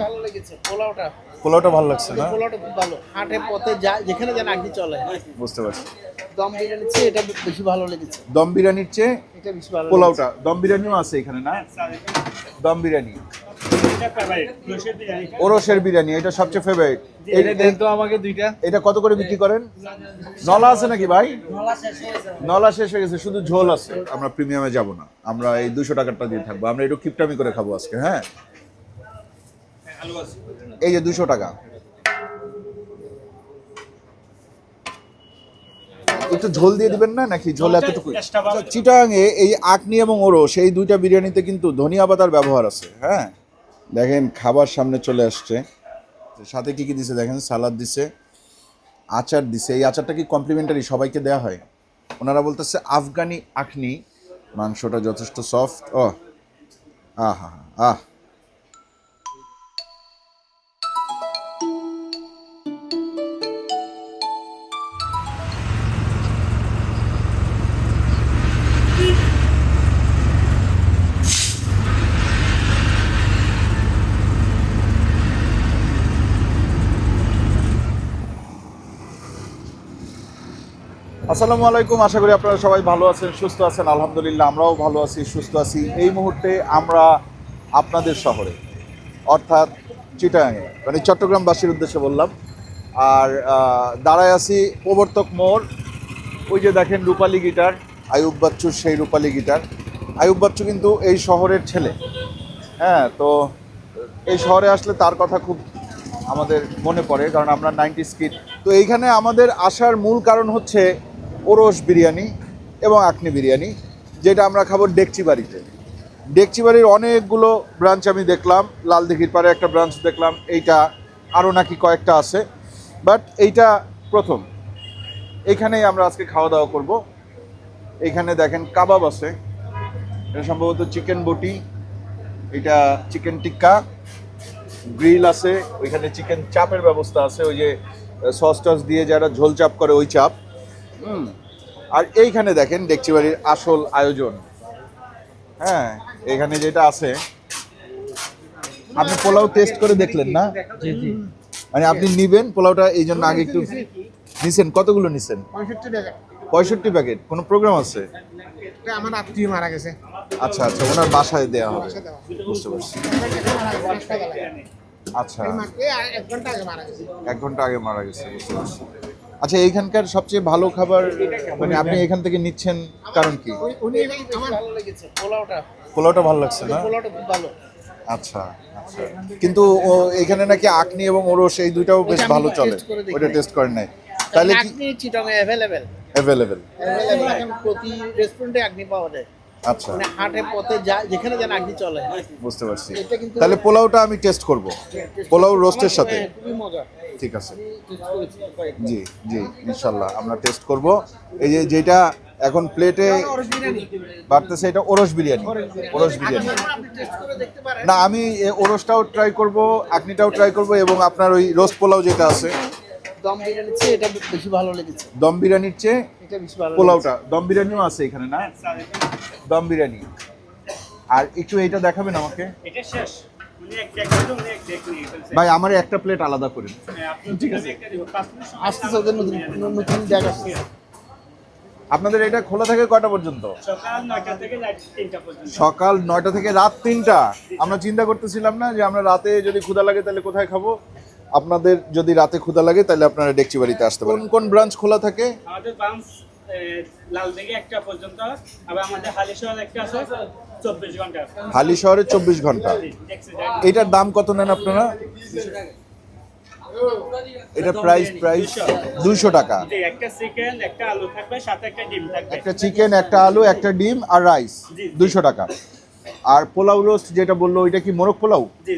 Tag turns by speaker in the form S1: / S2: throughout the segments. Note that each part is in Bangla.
S1: ভালো লেগেছে পোলাওটা।
S2: পোলাওটা ভালো লাগছে না?
S1: পোলাওটা খুব ভালো, হাটে পথে যেখানে যেন আগে চলে।
S2: বুঝতে পারছি।
S1: দম বিরিয়ানির চেয়ে এটা বেশি ভালো লেগেছে।
S2: দম বিরিয়ানির চেয়ে
S1: এটা বেশি ভালো
S2: পোলাওটা, দম বিরিয়ানিও আছে এখানে না? দম বিরিয়ানি, ওরসের বিরিয়ানি, এটা সবচেয়ে ফেভারিট।
S1: এটা দেন তো আমাকে দুইটা।
S2: এটা কত করে বিক্রি করেন? নলা আছে নাকি ভাই? নলা শেষ হয়ে গেছে, শুধু ঝোল আছে। আমরা প্রিমিয়ামে যাব না, আমরা এই 200 টাকাটা দিয়ে থাকবো। আমরা একটু কিপটামি করে খাবো আজকে। হ্যাঁ, এই যে 200 টাকা। একটু ঝোল দিয়ে দিবেন না নাকি? ঝোল এতটুকু। চিটাগাঙে এই আকনি এবং ওরস এই দুইটা বিরিয়ানিতে কিন্তু ধনিয়া পাতার ব্যবহার আছে। হ্যাঁ, দেখেন খাবার সামনে চলে আসছে। সাথে কি কি দিছে দেখেন, সালাদ দিছে, আচার দিছে। এই আচারটা কি কমপ্লিমেন্টারি, সবাইকে দেয়া হয়? ওনারা বলতেছে আফগানি আখনি, মাংসটা যথেষ্ট সফট। ও আহা আহ আসসালামু আলাইকুম, আশা করি আপনারা সবাই ভালো আছেন, সুস্থ আছেন। আলহামদুলিল্লাহ আমরাও ভালো আছি, সুস্থ আছি। এই মুহূর্তে আমরা আপনাদের শহরে, অর্থাৎ চিটাগাঙে, মানে চট্টগ্রামবাসীর উদ্দেশ্যে বললাম। আর দাঁড়ায় আছি প্রবর্তক মোড়। ওই যে দেখেন রূপালী গিটার, আইয়ুব বাচ্চুর সেই রূপালী গিটার। আইয়ুব বাচ্চু কিন্তু এই শহরের ছেলে। হ্যাঁ, তো এই শহরে আসলে তার কথা খুব আমাদের মনে পড়ে, কারণ আমরা 90s কিড। তো এইখানে আমাদের আসার মূল কারণ হচ্ছে ওরস বিরিয়ানি এবং আকনি বিরিয়ানি, যেটা আমরা খাবো ডেকচি বাড়িতে। ডেকচি বাড়ির অনেকগুলো ব্রাঞ্চ আমি দেখলাম, লালদিঘির পাড়ে একটা ব্রাঞ্চ দেখলাম, এইটা আরও নাকি কয়েকটা আছে, বাট এইটা প্রথম। এইখানেই আমরা আজকে খাওয়া দাওয়া করব। এইখানে দেখেন কাবাব আছে, এটা সম্ভবত চিকেন বটি, এটা চিকেন টিক্কা, গ্রিল আছে, ওইখানে চিকেন চাপের ব্যবস্থা আছে, ওই যে সস টস দিয়ে যারা ঝোল চাপ করে ওই চাপ। আর এইখানে দেখেন ডেকচি বাড়ির আসল আয়োজন। হ্যাঁ, এখানে যেটা আছে, আপনি পোলাও টেস্ট করে দেখলেন না?
S1: জি জি।
S2: মানে আপনি নিবেন পোলাওটা, এই জন্য আগে একটু নিছেন। কতগুলো নিছেন?
S1: 65 টাকা।
S2: 65 প্যাকেট। কোনো প্রোগ্রাম আছে?
S1: এটা আমার আত্মীয় মারা গেছে।
S2: আচ্ছা আচ্ছা, ওনার বাসায় দেওয়া হবে। বুঝতে পারছি। আচ্ছা,
S1: 1 ঘন্টা আগে মারা গেছে।
S2: 1 ঘন্টা আগে মারা গেছে। বুঝতে পারছি। আচ্ছা, এইখানকার সবচেয়ে ভালো খাবার, মানে আপনি এখান থেকে নিচ্ছেন কারণ কি?
S1: উনি আমার ভালো লেগেছে পোলাওটা।
S2: পোলাওটা ভালো লাগছে না?
S1: পোলাওটা খুব ভালো।
S2: আচ্ছা আচ্ছা, কিন্তু এখানে নাকি আকনি এবং ওরস এই দুইটাও বেশ ভালো চলে। ওইটা টেস্ট করেন নাই? তাহলে কি
S1: আগ্নি চিটাগাং অ্যাভেলেবেল?
S2: অ্যাভেলেবেল।
S1: এখন প্রতি রেস্টুরেন্টে আগ্নি পাওয়া যায়।
S2: আচ্ছা,
S1: মানে হাটে পথে যেখানে যেন আগ্নি চলে।
S2: বুঝতে পারছি।
S1: এটা কিন্তু
S2: তাহলে পোলাওটা আমি টেস্ট করব, পোলাও রোস্টের সাথে।
S1: খুবই মজা।
S2: ঠিক আছে,
S1: টেস্ট করেছি কয়েকবার।
S2: জি জি, ইনশাল্লাহ আমরা টেস্ট করব। এই যে যেটা এখন প্লেটে বাড়তেছে, এটা ওরস বিরিয়ানি। ওরস বিরিয়ানি
S1: আপনি টেস্ট করে দেখতে পারেন।
S2: না, আমি ওরসটাও ট্রাই করব, আকনিটাও ট্রাই করব, এবং আপনার ওই রোস্ট পোলাও যেটা আছে,
S1: দম বিরিয়ানির চেয়ে এটা বেশি ভালো লেগেছে।
S2: দম বিরিয়ানির চেয়ে
S1: এটা বেশি ভালো
S2: পোলাওটা। দম বিরিয়ানিও আছে এখানে না? দম বিরিয়ানি। আর একটু এইটা দেখাবেন আমাকে
S3: এটা শেষ উনি একটা একদম উনি একটা নিয়ে ফেলছে।
S2: ভাই, আমার একটা প্লেট আলাদা করেন।
S3: আপনি ঠিক আছে একটা দিব 5 মিনিট সময়
S1: আসতেছে, ওদের নতুন জায়গা আসছে।
S2: আপনাদের এটা খোলা থাকে কয়টা পর্যন্ত?
S3: সকাল 9টা থেকে রাত 3টা পর্যন্ত।
S2: সকাল 9টা থেকে রাত 3টা। আমরা চিন্তা করতেছিলাম না যে আমরা রাতে যদি ক্ষুধা লাগে তাহলে কোথায় খাবো। আপনাদের যদি রাতে ক্ষুধা লাগে তাহলে আপনারা ডেকচি বাড়িতে আসতে পারেন। কোন কোন ব্রাঞ্চ খোলা থাকে?
S3: আমাদের বাঞ্চ লাল থেকে 1টা পর্যন্ত, আবার আমাদের হালিশহর একটা আছে 24 ঘন্টা।
S2: হালি শহরে 24 ঘন্টা। এটার দাম কত নেন আপনারা? এটা প্রাইস 200 টাকা।
S3: জি, একটা চিকেন, একটা আলু থাকবে, সাথে একটা ডিম থাকবে।
S2: একটা চিকেন, একটা আলু, একটা ডিম আর রাইস, 200 টাকা। আর পোলাও রোস্ট যেটা বললো, ওইটা কি মোরগ পোলাও?
S3: জি,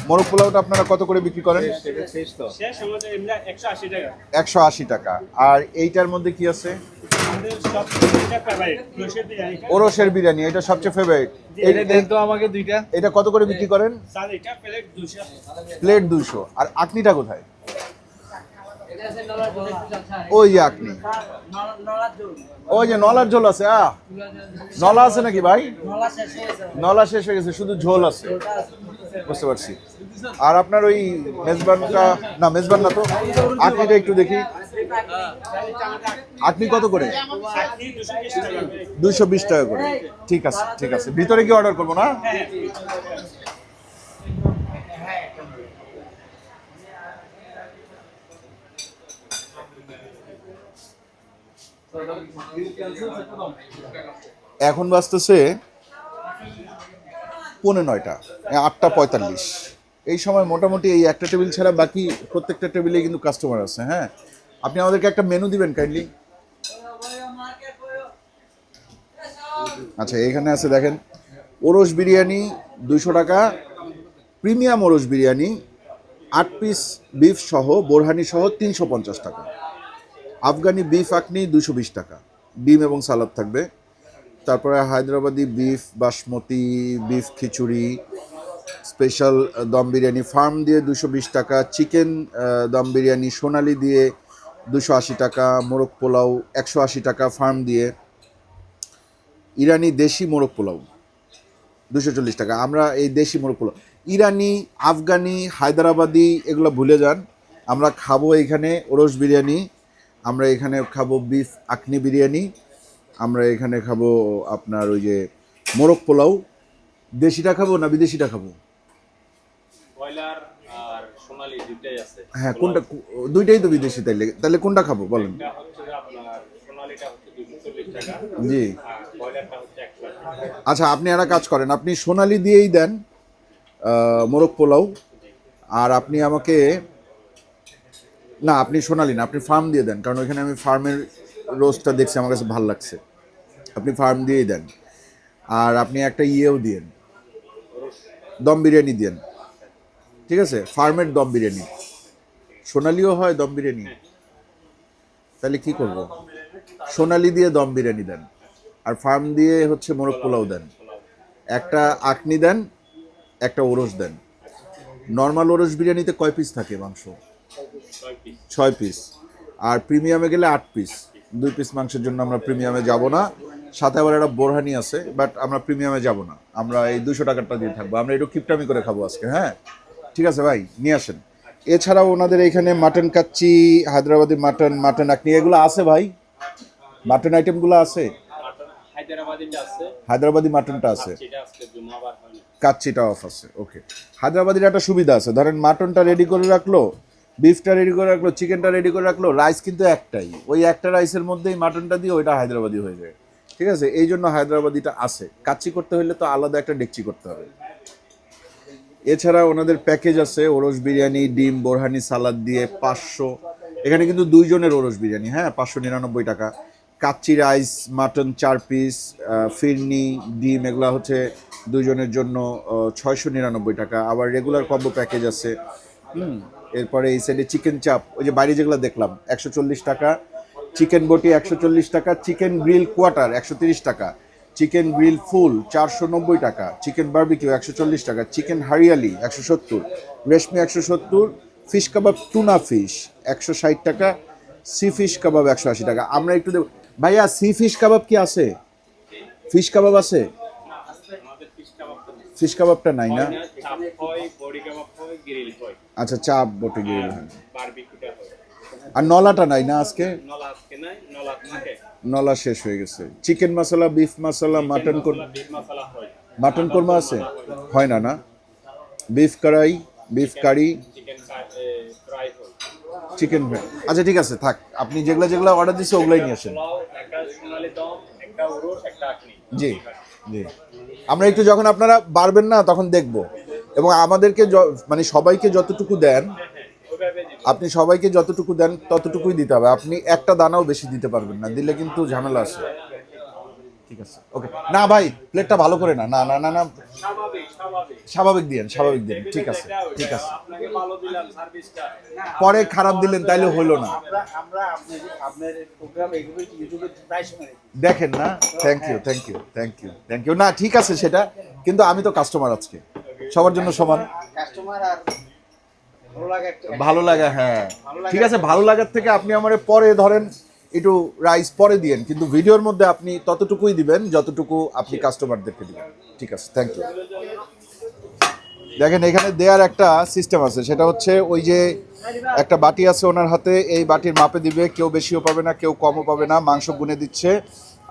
S2: মোরগ পোলাওটা আপনারা কত করে বিক্রি করেন?
S3: শেষ আমাদের এমনি 180 টাকা।
S2: 180 টাকা। আর এইটার মধ্যে কি আছে?
S3: আমাদের সব এটা ফেভারিট রশিদ বিরিয়ানি।
S2: ওরসের বিরিয়ানি, এটা সবচেয়ে ফেভারিট।
S1: এটা দেন তো আমাকে দুইটা।
S2: এটা কত করে বিক্রি করেন?
S3: স্যার এটা প্লেট 200।
S2: প্লেট 200। আর আকনিটা কোথায়? ওই যে আকনি, ওই যে নলার ঝোল আছে। নলা আছে নাকি ভাই? নলা শেষ হয়ে গেছে, শুধু ঝোল আছে। বুঝতে পারছি। আর আপনার ওই মেজবানটা, না মেজবান না তো, আকনিটা একটু দেখি। আকনি কত করে? 220 টাকা করে। ঠিক আছে, ঠিক আছে। ভিতরে কি অর্ডার করবো না? এখন বাজতেছে 9:45, 8:45। এই সময় মোটামুটি এই একটা টেবিল ছাড়া বাকি প্রত্যেকটা টেবিলে কিন্তু কাস্টমার আছে। হ্যাঁ, আপনি আমাদেরকে একটা মেনু দিবেন কাইন্ডলি। আচ্ছা, এখানে আছে দেখেন, ওরস বিরিয়ানি 200 টাকা, প্রিমিয়াম ওরস বিরিয়ানি 8 পিস বিফ সহ, বোরহানি সহ 350 টাকা, আফগানি বিফ আকনি 220 টাকা, ডিম এবং সালাদ থাকবে। তারপরে হায়দ্রাবাদি বিফ বাসমতি, বিফ খিচুড়ি, স্পেশাল দম বিরিয়ানি ফার্ম দিয়ে 220 টাকা, চিকেন দম বিরিয়ানি সোনালি দিয়ে 280 টাকা, মোরগ পোলাও 180 টাকা ফার্ম দিয়ে, ইরানি দেশি মোরগ পোলাও 240 টাকা। আমরা এই দেশি মোরগ পোলাও, ইরানি, আফগানি, হায়দ্রাবাদি এগুলো ভুলে যান। আমরা খাবো এখানে ওরস বিরিয়ানি, আমরা এখানে খাবো বিফ আকনি বিরিয়ানি, আমরা এখানে খাবো আপনার ওই যে মোরগ পোলাও। দেশিটা খাবো না বিদেশিটা খাবো?
S4: ব্রয়লার আর সোনালী দুইটাই আছে।
S2: হ্যাঁ, কোনটা? দুইটাই তো বিদেশি, তাইলে তাহলে কোনটা খাবো বলেন?
S4: এটা হচ্ছে যে আপনার সোনালীটা হচ্ছে 240 টাকা,
S2: জি।
S4: আর ব্রয়লারটা হচ্ছে 180 টাকা।
S2: আচ্ছা, আপনি একটা কাজ করেন, আপনি সোনালি দিয়েই দেন মোরগ পোলাও। আর আপনি আমাকে, না আপনি সোনালি না, আপনি ফার্ম দিয়ে দেন, কারণ ওইখানে আমি ফার্মের রোস্টটা দেখছি, আমার কাছে ভালো লাগছে। আপনি ফার্ম দিয়েই দেন। আর আপনি একটা ইয়েও দিয়েন, দম বিরিয়ানি দিয়েন। ঠিক আছে, ফার্মের দম বিরিয়ানি, সোনালিও হয় দম বিরিয়ানি। তাহলে কি করব? সোনালি দিয়ে দম বিরিয়ানি দেন, আর ফার্ম দিয়ে হচ্ছে মোরগ পোলাও দেন। একটা আকনি দেন, একটা ওরস দেন। নর্মাল ওরস বিরিয়ানিতে কয় পিস থাকে মাংস? 6 পিস। আর প্রিমিয়ামে গেলে 8 পিস। 2 পিস মাংসের জন্য আমরা প্রিমিয়ামে যাব না। সাথে আবার একটা বোরহানি আছে, বাট আমরা প্রিমিয়ামে যাব না, আমরা এই 200 টাকাটা দিয়ে থাকবো। আমরা একটু কিপটামি করে খাবো আজকে। হ্যাঁ, ঠিক আছে ভাই, নিয়ে আসেন। এছাড়াও ওনাদের এখানে mutton kacchi, Hyderabadi mutton, mutton akhni এগুলো আছে ভাই, মাটন আইটেমগুলো আছে।
S4: হায়দ্রাবাদিটা আছে,
S2: হায়দ্রাবাদি মাটনটা আছে,
S4: সেটা আজকে জুমাবার হয় না।
S2: কাচ্চিটা অফ আছে। ওকে, হায়দ্রাবাদির একটা সুবিধা আছে, ধরেন মাটনটা রেডি করে রাখলো, বিফটা রেডি করে রাখলো, চিকেনটা রেডি করে রাখলো, রাইস কিন্তু একটাই, ওই একটা রাইসের মধ্যেই মাটনটা দিয়ে ওইটা হায়দ্রাবাদি হয়ে যায়। ঠিক আছে, এই জন্য হায়দ্রাবাদিটা আছে। কাচ্চি করতে হলে তো আলাদা একটা ডেকচি করতে হবে। এছাড়া ওনাদের প্যাকেজ আছে, ওরস বিরিয়ানি, ডিম, বোরহানি, সালাদ দিয়ে 500। এখানে কিন্তু 2 জনের ওরস বিরিয়ানি, হ্যাঁ, 599 টাকা। কাচ্চি রাইস, মাটন 4 পিস, ফিরনি, ডিম, এগুলো হচ্ছে 2 জনের জন্য 699 টাকা। আবার রেগুলার কম্বো প্যাকেজ আছে। এরপরে এই সাইডে চিকেন চাপ, ওই যে বাইরে যেগুলো দেখলাম, 140 টাকা, চিকেন বটি 140 টাকা, চিকেন গ্রিল কোয়ার্টার 130 টাকা, চিকেন গ্রিল ফুল 490 টাকা, চিকেন বারবিকিউ 140 টাকা, চিকেন হারিয়ালি 170, রেশমি 170, ফিশ কাবাব টুনা ফিশ 160 টাকা, সি ফিশ কাবাব 180 টাকা। আমরা একটু দেব ভাইয়া, সি ফিশ কাবাব কি আছে? ফিশ কাবাব আছে?
S4: আমাদের ফিশ কাবাবটা
S2: ফিশ কাবাবটা নাই না?
S4: চাপ হয়, বড়ি কাবাব হয়, গ্রিল হয়,
S2: আচ্ছা, চাপ বটে গ্রিল হয়।
S4: বারবিকিউটা হয়।
S2: আর নলাটা নাই না আজকে?
S4: নলা আজকে নাই, নলা থাকে।
S2: নলা শেষ হয়ে গেছে। চিকেন মশলা, বিফ মশলা, মাটন কোরমা,
S4: বিফ মশলা হয়,
S2: মাটন কোরমা আছে? হয় না না? বিফ কড়াই, বিফ কারি,
S4: চিকেন ফ্রাই হয়,
S2: চিকেন ফ্রাই। আচ্ছা ঠিক আছে, থাক, আপনি যেগুলো যেগুলো অর্ডার দিচ্ছে ওগুলাই নিয়ে আসেন।
S4: পোলাও, একটা সোনালী দম, একটা উরস, একটা আকনি।
S2: জি জি, আমরা একটু যখন আপনারা বাড়বেন না তখন দেখব, এবং আমাদেরকে মানে সবাইকে যতটুকু দেন,
S4: ওইভাবে দিবেন।
S2: আপনি সবাইকে যতটুকু দেন ততটুকুই দিতে হবে। আপনি একটা দানাও বেশি দিতে পারবেন না, দিলে কিন্তু ঝামেলা আছে। ঠিক আছে, ওকে। না ভাই, প্লেটটা ভালো করে না, না না না না,
S4: স্বাভাবিক স্বাভাবিক
S2: স্বাভাবিক দিয়েন, স্বাভাবিক দিন। ঠিক আছে, ঠিক আছে।
S4: আপনাকে ভালো দিলাম সার্ভিসটা।
S2: পরে খারাপ দিলেন তাইলে হইলো না।
S1: আমরা আপনার প্রোগ্রাম এগুলো ইউটিউবে প্রায় সময়
S2: দেখেন না, thank you, thank you, thank you, thank you. না ঠিক আছে সেটা, কিন্তু আমি তো কাস্টমার, আজকে সবার জন্য সমান।
S1: কাস্টমার আর ভালো লাগে একটা
S2: ভালো লাগা, হ্যাঁ ঠিক আছে, ভালো লাগার থেকে আপনি আমার পরে ধরেন একটু রাইস পরে দিয়েন, কিন্তু ভিডিওর মধ্যে আপনি ততটুকুই দিবেন যতটুকু আপনি কাস্টমারদেরকে দিবেন। ঠিক আছে, থ্যাংক ইউ। দেখেন এখানে দেয়ার একটা সিস্টেম আছে, সেটা হচ্ছে ওই যে একটা বাটি আছে ওনার হাতে, এই বাটির মাপে দিবে, কেউ বেশিও পাবে না কেউ কমও পাবে না, মাংস গুনে দিচ্ছে।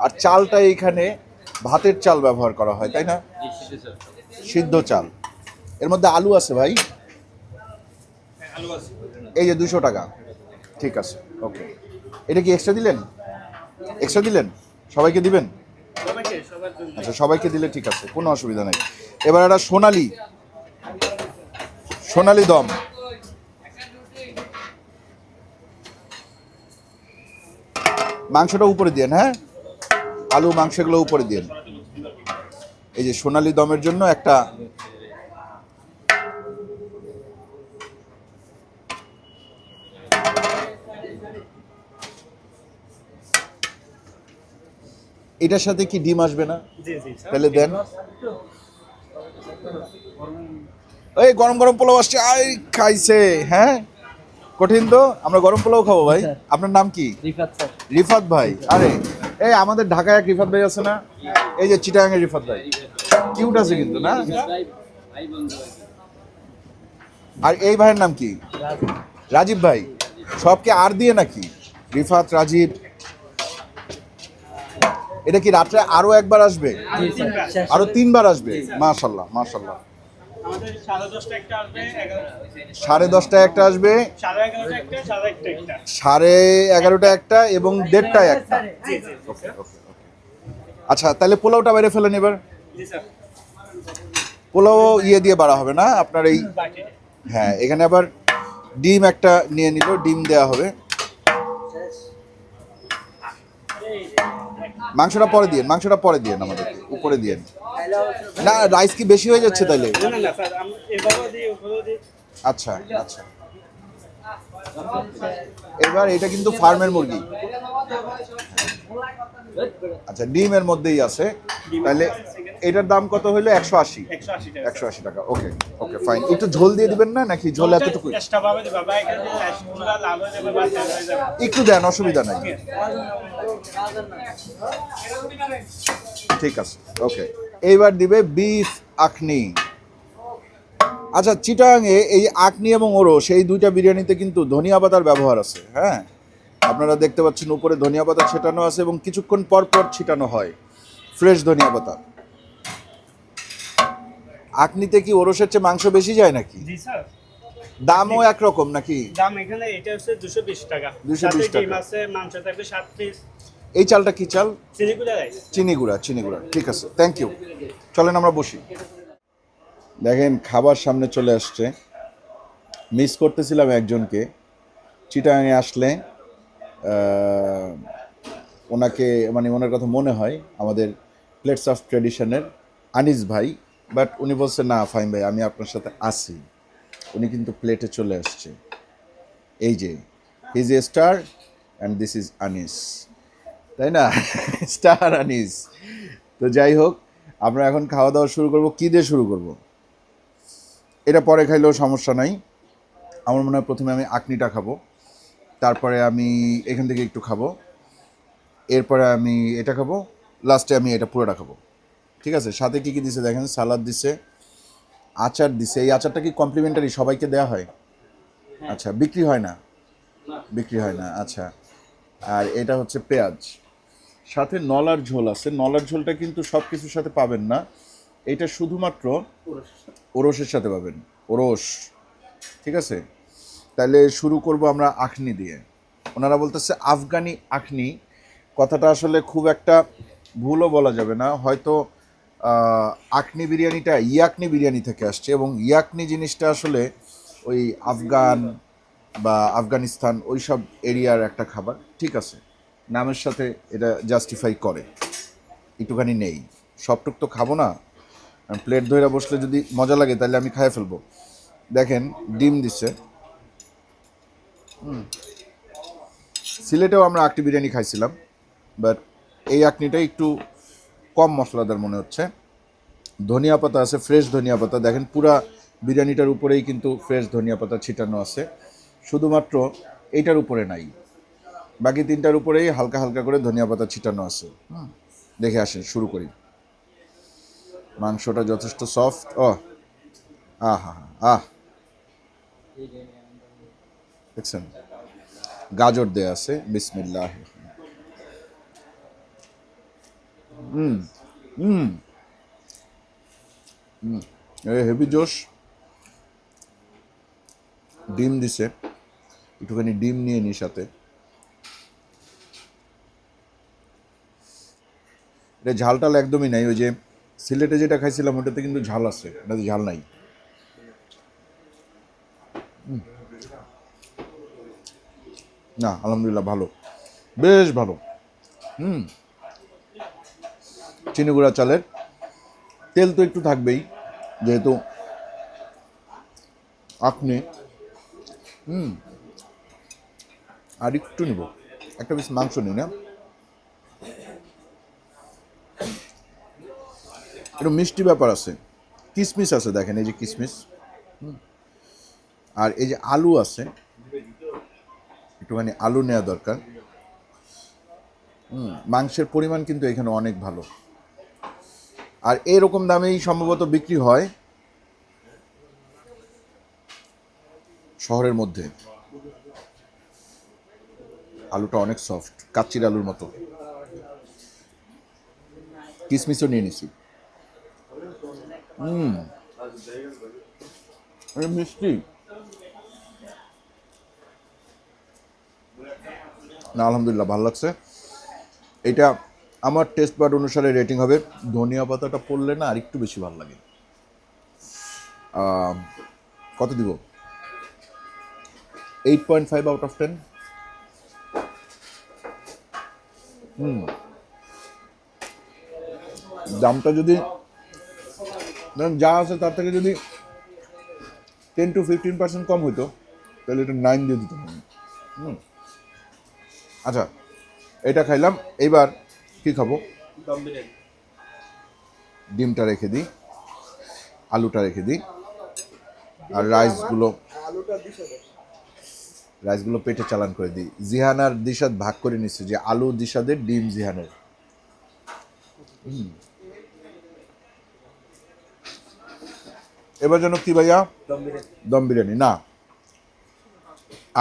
S2: আর চালটা এইখানে ভাতের চাল ব্যবহার করা হয়, তাই না? সিদ্ধ চাল। এর মধ্যে আলু আছে ভাই, এই যে 200 টাকা। ঠিক আছে, ওকে। এটা কি এক্সট্রা দিলেন? এক্সট্রা দিলেন? সবাইকে দিবেন?
S3: সবার জন্য
S2: আচ্ছা, সবাইকে দিলে ঠিক আছে, কোনো অসুবিধা নেই। এবার একটা সোনালি দম। মাংসটা উপরে দিয়েন, হ্যাঁ, আলু মাংস এগুলো উপরে দিয়েন। এই যে সোনালি দমের জন্য একটা এটার সাথে কি ডিম আসবে না?
S3: জি জি স্যার।
S2: তাহলে দেন। এই গরম গরম পোলাও আসছে, আই খাইছে। হ্যাঁ, কঠিন তো, আমরা গরম পোলাও খাবো ভাই। আপনার নাম কি?
S5: রিফাত স্যার।
S2: রিফাত ভাই। আরে এই আমাদের ঢাকায় এক রিফাত ভাই আছে না, এই যে চিটাগাং এর রিফাত ভাই, কিউট আছে কিন্তু না? আর এই ভাইয়ের নাম কি? রাজীব ভাই। সবকে আর দিয়ে নাকি? রিফাত, রাজীব। এটা কি রাত্রে আরো একবার আসবে?
S5: জি স্যার, শেষ।
S2: আরো 3বার আসবে? মাশাল্লাহ মাশাল্লাহ।
S3: আমাদের 10:30টা একটা আসবে,
S2: 10:30টায় একটা আসবে,
S3: 11:30টা একটা, 11:30টা একটা।
S2: 11:30টায় একটা এবং 1:30টায় একটা।
S3: জি জি
S2: আচ্ছা, তাহলে পোলাওটা বাইরে ফেলেন এবার।
S3: জি স্যার।
S2: পোলাও ইয়ে দিয়ে বাড়া হবে না আপনার এই?
S3: বাকি
S2: হ্যাঁ, এখানে আবার ডিম একটা নিয়ে নিল, ডিম দেয়া হবে। মাংসটা পরে দিয়েন আমাদেরকে, উপরে দিয়েন। না, রাইস কি বেশি হয়ে যাচ্ছে তাইলে?
S3: না না স্যার, আমরা এভাবেও দিই, ওভাবেও দিই।
S2: আচ্ছা আচ্ছা। এবার এটা কিন্তু ফার্মের মুরগি। আচ্ছা, ডিমের মধ্যেই আছে। তাহলে এটার দাম কত হইলো? 180।
S3: 180 টাকা।
S2: 180 টাকা। ওকে ওকে, ফাইন। একটু ঝোল দিয়ে দিবেন না, নাকি ঝোল এতটুকু?
S3: চেষ্টা পাবে যে বাবা এখানে রাইসগুলো লাল হয়ে যাবে বা তেল হয়ে যাবে।
S2: একটু দেন, অসুবিধা নাই। ঠিক আছে, ওকে। এইবার দিবে বিফ আখনি। আচ্ছা, চিটাগাংয়ে এই আখনি এবং ওরস এই দুইটা বিরিয়ানিতে কিন্তু ধনিয়া পাতার ব্যবহার আছে। হ্যাঁ, আপনারা দেখতে পাচ্ছেন উপরে ধনিয়া পাতা ছেটানো আছে এবং কিছুক্ষণ পর পর ছিটানো হয় ফ্রেশ ধনিয়া পাতা। আখনিতে কি ওরসের চেয়ে মাংস বেশি যায় নাকি?
S3: জি স্যার।
S2: দামও একরকম নাকি?
S3: দাম এখানে এটা হচ্ছে 220 টাকা।
S2: 220
S3: সাথে ডিম
S2: টাকা।
S3: আছে, মাংস থাকবে 7 পিস।
S2: এই চালটা কি চাল?
S3: চিনিগুলা রাইস।
S2: চিনি গুঁড়া। ঠিক আছে, থ্যাংক ইউ। চলেন আমরা বসি। দেখেন খাবার সামনে চলে আসছে। মিস করতেছিলাম একজনকে। চিটাগাংয়ে আসলে ওনাকে, মানে ওনার কথা মনে হয়, আমাদের প্লেটস অফ ট্র্যাডিশনের আনিস ভাই। বাট উনি বলছে না ফাইম ভাই, আমি আপনার সাথে আছি। উনি কিন্তু প্লেটে চলে আসছে। এই যে he is a star and this is Anis, তাই না? স্টার আনিস। তো যাই হোক, আমরা এখন খাওয়া দাওয়া শুরু করব। কী দিয়ে শুরু করব? এটা পরে খাইলেও সমস্যা নাই। আমার মনে হয় প্রথমে আমি আখনিটা খাবো, তারপরে আমি এখান থেকে একটু খাবো, এরপরে আমি এটা খাবো, লাস্টে আমি এটা পুরোটা খাবো। ঠিক আছে? সাথে কী কী দিছে দেখেন, সালাদ দিছে, আচার দিছে। এই আচারটা কি কমপ্লিমেন্টারি সবাইকে দেওয়া হয়? আচ্ছা, বিক্রি হয় না? বিক্রি হয় না, আচ্ছা। আর এটা হচ্ছে পেঁয়াজ, সাথে নলার ঝোল আছে। নলার ঝোলটা কিন্তু সব কিছুর সাথে পাবেন না, এটা শুধুমাত্র ওরসের সাথে পাবেন, ওরস। ঠিক আছে? তাহলে শুরু করব আমরা আখনি দিয়ে। ওনারা বলতেছে আফগানি আখনি। কথাটা আসলে খুব একটা ভুলও বলা যাবে না, হয়তো আখনি বিরিয়ানিটা ইয়াকনি বিরিয়ানি থেকে আসছে, এবং ইয়াকনি জিনিসটা আসলে ওই আফগান বা আফগানিস্তান ওই সব এরিয়ার একটা খাবার। ঠিক আছে, নামের সাথে এটা জাস্টিফাই করে। একটুখানি নেই, সবটুক তো খাবো না, প্লেট ধরে বসলে যদি মজা লাগে তাহলে আমি খাইয়ে ফেলবো। দেখেন ডিম দিচ্ছে। সিলেটেও আমরা আখনি বিরিয়ানি খাইছিলাম, বাট এই আখনিটা একটু কম মশলাদার মনে হচ্ছে। ধনিয়া পাতা আছে, ফ্রেশ ধনিয়া পাতা। দেখেন পুরা বিরিয়ানিটার উপরেই কিন্তু ফ্রেশ ধনিয়া পাতা ছিটানো আছে, শুধুমাত্র এইটার উপরে নাই। বাকি তিনটার উপরেই হালকা হালকা করে ধনিয়া পাতা ছিটানো আছে। দেখে আসেন, শুরু করি। মাংসটা যথেষ্ট সফট। আহা আহ দেখছেন গাজর দেয়া আছে বিসমিল্লাহ। হুম হুম হুম হেভি জোশ। ডিম দিছে, একটুখানি ডিম নিয়ে নিই সাথে। এটা ঝাল টাল একদমই নাই। ওই যে সিলেটে যেটা খাইছিলাম ওটাতে কিন্তু ঝাল আছে, এটাতে ঝাল নাই। না আলহামদুলিল্লাহ ভালো, বেশ ভালো। চিনি গুঁড়া চালের তেল তো একটু থাকবেই যেহেতু আপনি আর একটু নিব, একটা পিস মাংস নিই না। একটু মিষ্টি ব্যাপার আছে, কিশমিশ আছে দেখেন, এই যে কিশমিশ, আর এই যে আলু আছে, একটুখানি আলু নেওয়া দরকার। মাংসের পরিমাণ কিন্তু এখানে অনেক ভালো, আর এরকম দামেই সম্ভবত বিক্রি হয় শহরের মধ্যে। আলুটা অনেক সফট, কাচ্চির আলুর মতো। কিশমিশও নিয়ে নিছি। মিষ্টি না, আলহামদুলিল্লাহ ভালো লাগছে। এটা আমার টেস্ট বাড অনুসারে রেটিং হবে, ধনিয়া পাতাটা পড়লে না আর একটু বেশি ভালো লাগে। কত দিব? 8.5 আউট অফ 10। দামটা যদি যা আছে তার থেকে যদি 10 to 15% কম হইতো তাহলে এটা 9 দিয়ে দিতাম। আচ্ছা, এটা খাইলাম, এইবার কি খাবো?
S1: দম বিরিয়ানি।
S2: ডিমটা রেখে দিই, আলুটা রেখে দিই, আর রাইসগুলো পেটে চালান করে দিই। জিহান আর দিশাদ ভাগ করে নিচ্ছে যে আলু দিশাদের, ডিম জিহানের। এবার যেন কি ভাইয়া? দম বিরিয়ানি না,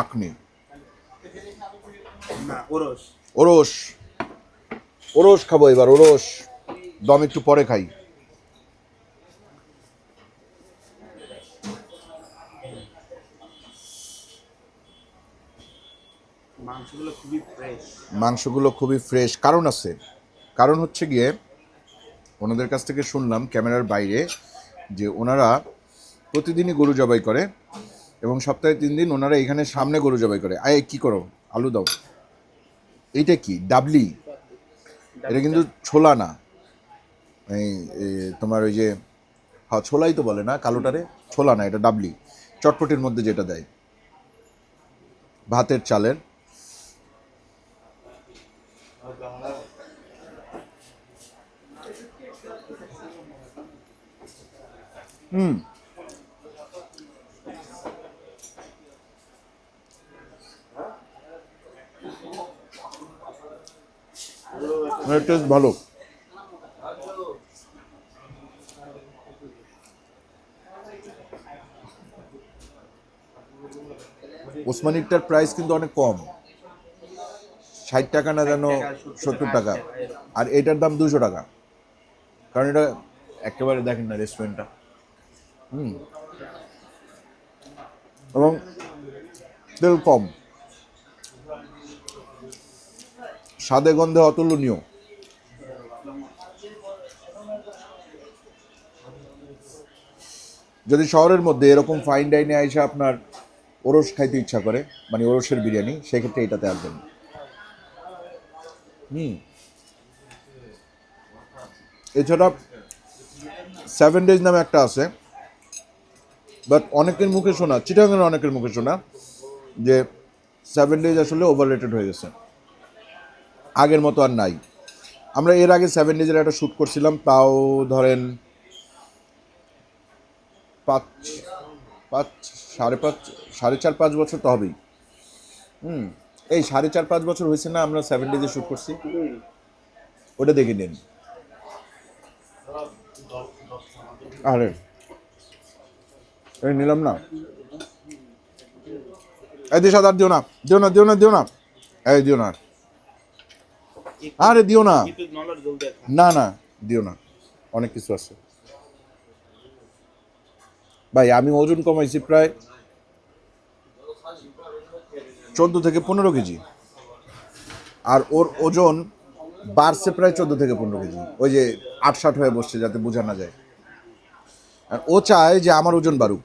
S2: আখনি
S1: না, ওরস।
S2: ওরস, ওরস খাবো এবার, ওরস। দম একটু পরে খাই। মাংসগুলো খুবই ফ্রেশ। কারণ আছে, কারণ হচ্ছে গিয়ে ওনাদের কাছ থেকে শুনলাম ক্যামেরার বাইরে যে ওনারা প্রতিদিনই গরু জবাই করে এবং সপ্তাহে 3 দিন ওনারা এখানে সামনে গরু জবাই করে। আয় কি করো, আলু দাও। এইটা কি ডাবলি? এটা কিন্তু ছোলা না, এই তোমার ওই যে, হ্যাঁ ছোলাই তো বলে না কালোটারে, ছোলা না, এটা ডাবলি, চটপটির মধ্যে যেটা দেয়, ভাতের চালের। টেস্ট ভালো। ওসমানীরটার প্রাইস কিন্তু অনেক কম, 60 টাকা না যেন 70 টাকা, আর এটার দাম 200 টাকা। কারণ এটা একেবারে দেখেন না রেস্টুরেন্টটা, এবং তেল কম, স্বাদে গন্ধে অতুলনীয়। যদি শহরের মধ্যে এরকম ফাইন ডাইনে আইসা আপনার ওরস খাইতে ইচ্ছা করে, মানে ওরসের বিরিয়ানি, সেক্ষেত্রে এটাতে আসবেন। এছাড়া 7 ডেজ নামে একটা আছে, বাট অনেকের মুখে শোনা, চিটাগাংয়ের অনেকের মুখে শোনা যে 7 ডেজ আসলে ওভাররেটেড হয়ে গেছে, আগের মতো আর নাই। আমরা এর আগে 7 ডেজের একটা শ্যুট করছিলাম, তাও ধরেন 4.5 বছর তো হবেই। এই 4.5 বছর হয়েছে না আমরা 7 ডেজে শ্যুট করছি, ওটা দেখে নিন। আরে এই নিলাম না। এই দিশাদ আর দিও না, দিও না, দিও না, দিও না, এই দিও না, আরে দিও না, না না দিও না, অনেক কিছু আছে ভাই। আমি ওজন কমাইছি প্রায় 14 থেকে 15 কেজি, আর ওর ওজন বাড়ছে প্রায় 14 থেকে 15 কেজি। ওই যে 68 হয়ে বসছে, যাতে বোঝা না যায়। আর ও চায় যে আমার ওজন বাড়ুক।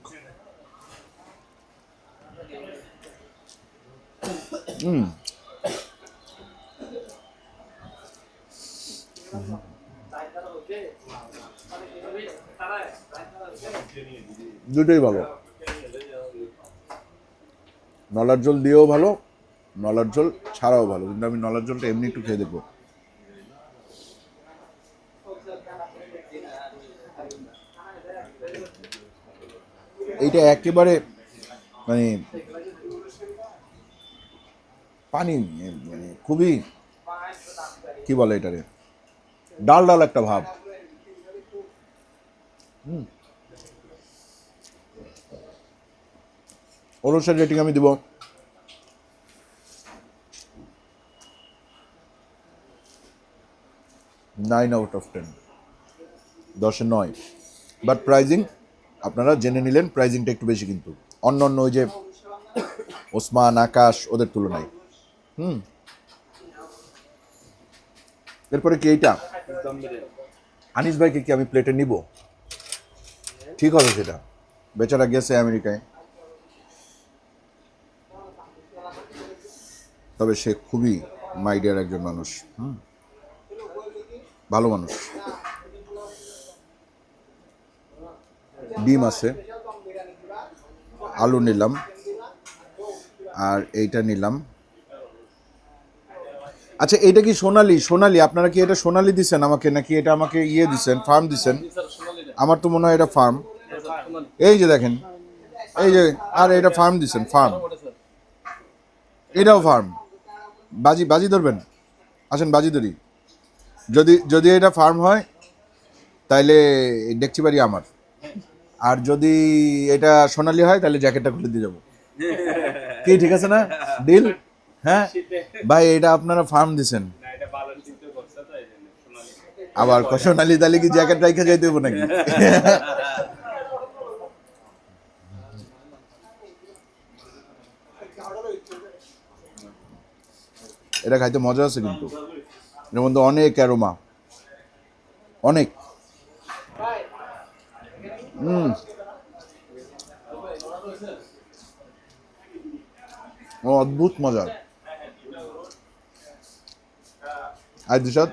S2: দুটোই ভালো, নলার জল দিয়েও ভালো, নলার জল ছাড়াও ভালো, কিন্তু আমি নলার জলটা এমনি একটু খেয়ে দেখবো। এইটা একেবারে মানে পানি, মানে খুবই কি বলে এটারে, ডাল ডাল একটা ভাব। অনুসার রেটিং আমি দিব 9/10, 10-এ 9। বাট প্রাইজিং আপনারা জেনে নিলেন, প্রাইজিংটা একটু বেশি কিন্তু অন্য অন্য ওই যে ওসমান, আকাশ ওদের তুলনায়। এরপরে কি এইটা আনিস ভাইকে কি আমি প্লেটে নিব? ঠিক হবে সেটা, বেচারা গেছে আমেরিকায়, তবে সে খুবই মাইডিয়ার একজন মানুষ, ভালো মানুষ। ডিম আছে, আলু নিলাম, আর এইটা নিলাম। আচ্ছা এইটা কি সোনালি? সোনালি আপনারা কি এটা সোনালি দিছেন আমাকে, নাকি এটা আমাকে ইয়ে দিছেন, ফার্ম দিছেন? আমার তো মনে হয় এটা ফার্ম। এই যে দেখেন, এই যে, আর এটা ফার্ম দিছেন, ফার্ম, এটাও ফার্ম। বাজি বাজি ধরবেন, আসেন বাজি ধরি। যদি যদি এটা ফার্ম হয় তাইলে ডেকচি বাড়ি আমার, আর যদি এটা সোনালি হয় তাহলে জ্যাকেটটা খুলে দিয়ে যাবো। কি ঠিক আছে না? ডিল? হ্যাঁ ভাই, এটা আপনারা ফার্ম দিছেন, আবার সোনালি তাহলে কি জ্যাকেট রাইখা যাইতে হবো নাকি? এটা খাইতে মজা আছে কিন্তু, এর মধ্যে অনেক অ্যারোমা, অনেক। অদ্ভুত মজা। আর দিশাদ,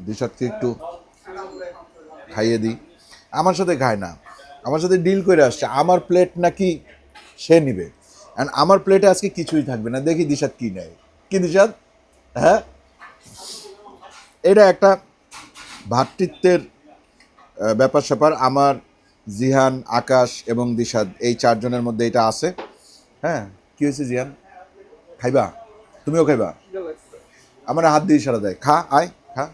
S2: দিশাদকে একটু খাইয়ে দিই। আমার সাথে খায় না, আমার সাথে ডিল করে আসছে, আমার প্লেট নাকি সে নিবে, আর আমার প্লেটে আজকে কিছুই থাকবে না। দেখি দিশাদ কি নেয়। কি দিশাদ? হ্যাঁ, এটা একটা ভ্রাতৃত্বের ব্যাপার স্যাপার। আমার জিহান, আকাশ এবং দিশাদ, এই 4 জনের মধ্যে এটা আছে। হ্যাঁ, কি হয়েছে জিহান? খাইবা? তুমিও খাইবা? আমার হাত দিয়ে ইশারা দেয়, খা, আয় খা।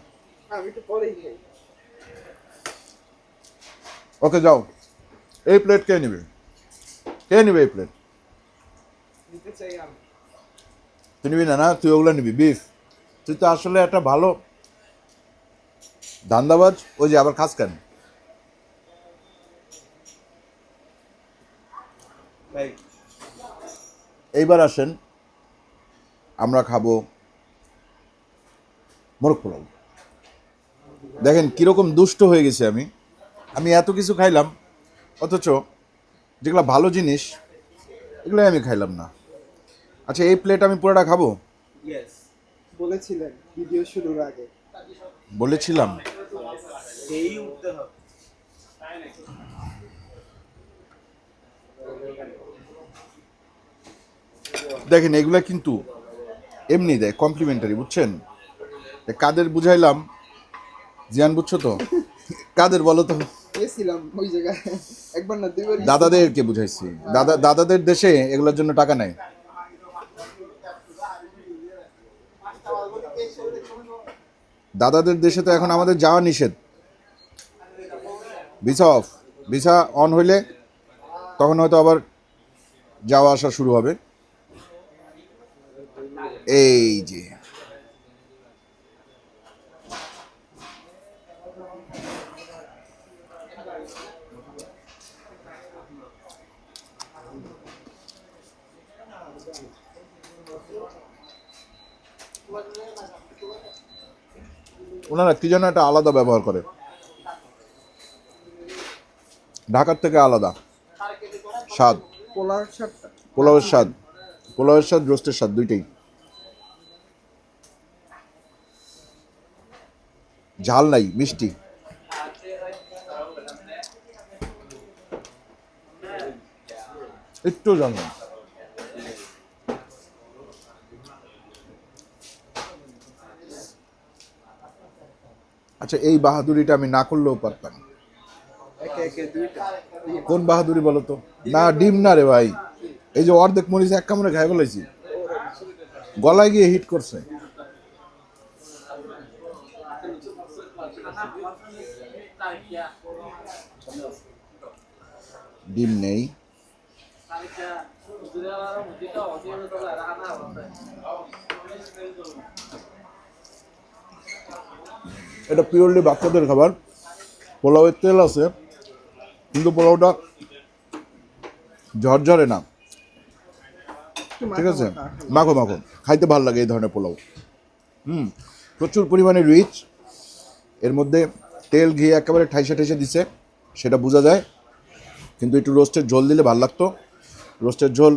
S2: ওকে যাও, এই প্লেট কে নিবে? কে নিবে এই প্লেট? তুই নিবি না? না, তুই ওগুলো নিবি, বিফ। তুই তো আসলে একটা ভালো ধান্দাবাজ। ওই যে আবার খাস কেন? এইবার আসেন, আমরা খাবো মোরগ পোলাও। দেখেন কিরকম দুষ্ট হয়ে গেছি আমি। আমি এত কিছু খাইলাম, অথচ যেগুলো ভালো জিনিস এগুলোই আমি খাইলাম না। আচ্ছা, এই প্লেট আমি পুরোটা খাবো?
S1: বলেছিলেন ভিডিও শুরুর আগে।
S2: বলেছিলাম। দেখেন এগুলা কিন্তু এমনি দেয়, কমপ্লিমেন্টারি, বুঝছেন? কাদের বুঝাইলাম? জিয়ান বুঝছো তো? কাদের বলো তো?
S1: গেছিলাম ওই জায়গায় একবার না দুইবার।
S2: দাদাদেরকে বুঝাইছি। দাদাদের দেশে এগুলোর জন্য টাকা নেয়। দাদাদের দেশে তো এখন আমাদের যাওয়া নিষেধ। ভিসা অফ, ভিসা অন হইলে তখন হয়তো আবার যাওয়া আসা শুরু হবে। এই যে ওনারা কি যেন একটা আলাদা ব্যবহার করে, ঢাকার থেকে আলাদা স্বাদ,
S1: পোলার শার্টটা
S2: পোলাওয়ের স্বাদ, পোলাওয়ের স্বাদ, রোস্টের স্বাদ দুইটাই। ঝাল নাই, মিষ্টি। একটু জানলাম। আচ্ছা, এই বাহাদুরিটা আমি না করলেও পারতাম।
S1: একে একে দুইটা
S2: কোন বাহাদুরি বলো তো? না, ডিম না রে ভাই, এই যে অর্ধেক মরিচ এক কামড়ে খাই ফেলাইছি, গলায় গিয়ে হিট করছে। ডিম নেই। এটা পিওরলি বাচ্চাদের খাবার। পোলাওয়ের তেল আছে কিন্তু পোলাওটা ঝরঝরে না, ঠিক আছে, মাখো মাখো, খাইতে ভালো লাগে এই ধরনের পোলাও। প্রচুর পরিমাণে রিচ, এর মধ্যে তেল ঘি একেবারে ঠাইসা ঠাইসা দিছে, সেটা বোঝা যায়। কিন্তু একটু রোস্টের ঝোল দিলে ভালো লাগতো। রোস্টের ঝোল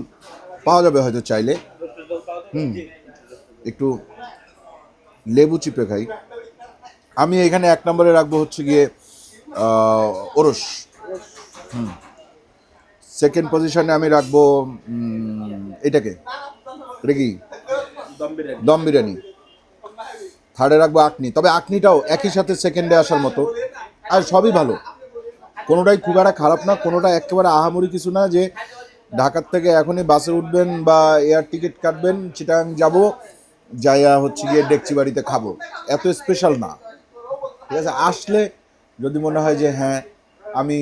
S2: পাওয়া যাবে হয়তো চাইলে। একটু লেবু চিপে খাই। আমি এখানে 1 নম্বরে রাখবো হচ্ছে গিয়ে ওরস। সেকেন্ড পজিশনে আমি রাখবো এটাকে, এটা কি, দম বিরিয়ানি। থার্ডে রাখবো আকনি। তবে আকনিটাও একই সাথে সেকেন্ডে আসার মতো। আর সবই ভালো, কোনোটাই খুব একটা খারাপ না, কোনোটা একেবারে আহামরি কিছু না যে ঢাকার থেকে এখনই বাসে উঠবেন বা এয়ার টিকিট কাটবেন, চিটাং যাব, যাইয়া হচ্ছে গিয়ে ডেকচি বাড়িতে খাবো, এত স্পেশাল না। ঠিক আছে, আসলে যদি মনে হয় যে হ্যাঁ আমি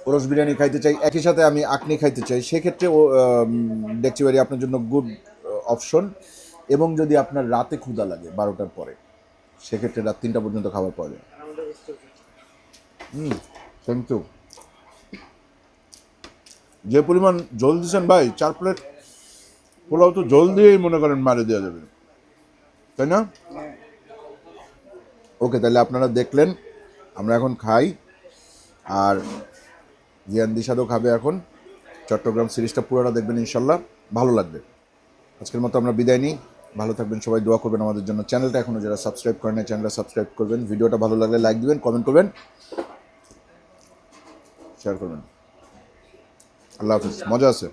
S2: ওরস বিরিয়ানি খাইতে চাই, একই সাথে আমি আকনি খাইতে চাই, সেক্ষেত্রে ডেকচি বাড়ি আপনার জন্য গুড অপশন। এবং যদি আপনার রাতে ক্ষুধা লাগে 12টার পরে, সেক্ষেত্রে রাত 3টা পর্যন্ত খাবার পাওয়া যায়। Thank you. যে পরিমাণ ঝোল দিচ্ছেন ভাই, 4 প্লেট পোলাও তো ঝোল দিয়েই মনে করেন মারে দেওয়া যাবে, তাই না? ওকে, তাহলে আপনারা দেখলেন, আমরা এখন খাই। আর জিয়ান দিশাদও খাবে এখন। চট্টগ্রাম সিরিজটা পুরোটা দেখবেন, ইনশাল্লাহ ভালো লাগবে। আজকের মতো আমরা বিদায় নিই। ভালো থাকবেন সবাই, দোয়া করবেন আমাদের জন্য। চ্যানেলটা এখনও যারা সাবস্ক্রাইব করেন না, চ্যানেলটা সাবস্ক্রাইব করবেন। ভিডিওটা ভালো লাগলে লাইক দিবেন, কমেন্ট করবেন, শেয়ার করবেন। আল্লাহ হাফিজ, মজা আছে।